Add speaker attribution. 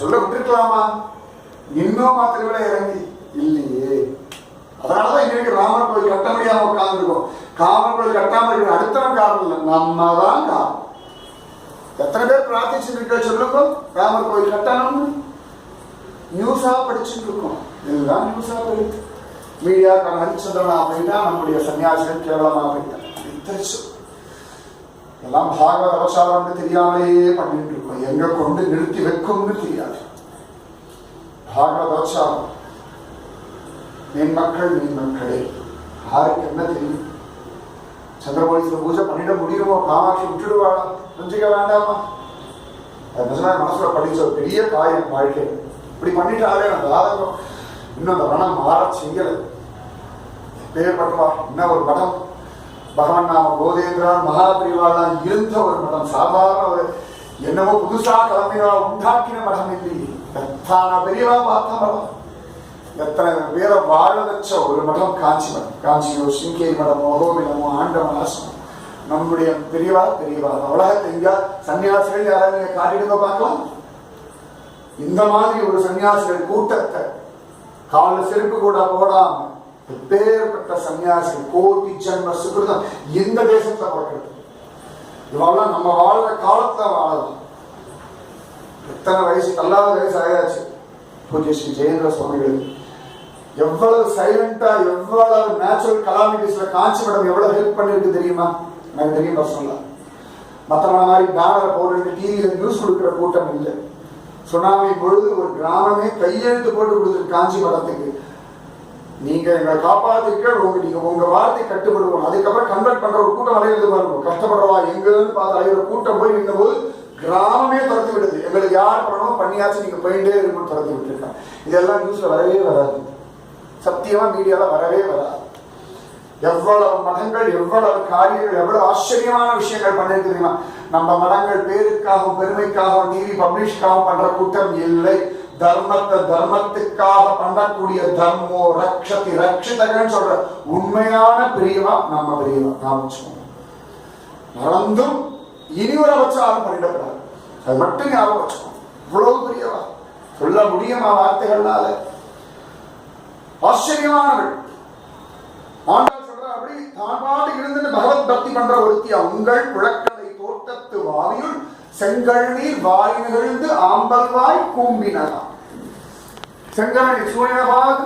Speaker 1: சொல்ல விட்டுருக்கலாமா? இன்னும் மாத்திரவிட இறங்கி இல்லையே. அதனாலதான் இன்னைக்கு ராமர் கோயில் கட்ட முடியாம உட்கார்ந்துருக்கோம். ராமர் கோயில் கட்டாம இருக்கிற அடுத்தவன் காரணம் இல்லை, நம்ம தான் காரணம். எத்தனை பேர் பிரார்த்திச்சுட்டு இருக்க சொல்லுங்க ராமர் கோயில் கட்டணும்னு? நியூஸா படிச்சுட்டு இருக்கோம். இதுதான் நியூஸா போயிட்டு மீடியாக்கான ஹரிச்சந்திரனா போயிட்டா, நம்முடைய சன்னியாசிகள் கேவலமா போயிட்டா. எல்லாம் பாகவத அவசாரம்னு தெரியாமலேயே பண்ணிட்டு இருக்கோம். எங்க கொண்டு நிறுத்தி வைக்கும்னு தெரியாது. பாகவத அவசாரம் மீன் மக்களே யாருக்கு என்ன தெரியும்? சந்திரமௌலீஸ்வர பூஜை பண்ணிட முடியுமோ? காமாட்சி விட்டுடுவாளா? புரிஞ்சுக்க வேண்டாமா? அது நிஜமா மனசுல படிச்ச ஒரு பெரிய காயம் வாழ்க்கை. இப்படி பண்ணிட்டாலே அந்த ஆதங்கம் இன்னும் அந்த மனம் மாற செய்யல. பேர்பட்டவா இன்னும் ஒரு மடம் பகவான் நாம போதேந்திரான் மகாபிரிவாளான் இருந்த ஒரு மடம், சாதாரண ஒரு என்னவோ புதுசா கிளம்பினா உண்டாக்கின மடம் இல்லையே. எத்தனை பெரியவா பார்த்த மடம், எத்தனை பேரை வாழ வச்ச ஒரு மடம் காஞ்சி மடம். காஞ்சியோ சிங்கேரி மடமோ அகோபிலமோ ஆண்டவனாசனம் நம்முடைய பெரியவா. உலகத்தை எங்க சன்னியாசிகள் யாராவது நீங்க காட்டிடுங்க பார்க்கலாம். இந்த மாதிரி ஒரு சன்னியாசிகள் கூட்டத்தை கால செருப்பு கூட போடாம பேர்பட்ட சன்னியாசிகள் கோடி ஜன்ம சுகிருதம் எந்த தேசத்துல பிறக்கிறது? இவெல்லாம் நம்ம வாழ்ற காலத்துல வாழலாம். எத்தனை வயசு, தள்ளாத வயசு ஆயாச்சு பூஜ்ய ஸ்ரீ ஜெயேந்திர சுவாமிகளுக்கு. எவ்வளவு சைலண்டா, எவ்வளவு நேச்சுரல் கலாமிட்டிஸ்ல காஞ்சி மடம் எவ்வளவு ஹெல்ப் பண்ணிருக்கு தெரியுமா? எனக்கு தெரியும் பர்சனலா. மற்றவங்க மாதிரி பேனரை போட்டு டிவியில நியூஸ் கொடுக்குற கூட்டம் இல்லை. சுனாமி பொழுது ஒரு கிராமமே கையெழுத்து போட்டு கொடுத்துருக்கு காஞ்சி மடத்துக்கு. நீங்க எங்களை காப்பாத்துக்க, நீங்க உங்க வார்த்தை கட்டுப்படுவோம். அதுக்கப்புறம் கன்வெர்ட் பண்ற ஒரு கூட்டம் அலையிறது பாருங்க. கஷ்டப்படுறவா எங்கன்னு பார்த்து அலைகிற கூட்டம் போய் நின்ற போது கிராமமே துரத்தி விடுது. எங்களுக்கு யார் பண்ணணும் பண்ணியாச்சு, நீங்க போயிட்டே இருக்குன்னு துரத்தி விட்டுருக்காங்க. இதெல்லாம் நியூஸ்ல வரவே வராது, சத்தியமா மீடியால வரவே வராது. எவ்வளவு மதங்கள், எவ்வளவு காரியங்கள், எவ்வளவு ஆச்சரியமான விஷயங்கள் பண்ணிருக்கு தெரியுமா? நம்ம மதங்கள் பேருக்காகவும் பெருமைக்காகவும் டிவி பப்ளிஷ்காகவும் பண்ற கூட்டம் இல்லை. தர்மத்தை தர்மத்துக்காக பண்ணக்கூடிய தர்மோ ரக்ஷதி ரக்ஷிதகன்னு சொல்ற உண்மையான பிரியவா நம்ம பிரியவா. ஞாபகம் மறந்தும் இனி ஒரு அவச்சாரம் பண்ணிடக்கூடாது. அது மட்டும் ஞாபகம் வச்சுக்கோம். இவ்வளவு பிரியவா சொல்ல முடியுமா வார்த்தைகள்னால? ஆச்சரியமானவள். ஆண்டாள் சொல்ற அப்படி தான் பாட்டு இருந்துட்டு பகவத் பக்தி பண்ற ஒருத்தியா. உங்கள் குழக்கடை தோட்டத்து வாவியுள் செங்கல் நீர் வாய் நிகழ்ந்து ஆம்பல்வாய் கூம்பினலாம். செங்கல் சூரியனை பார்த்து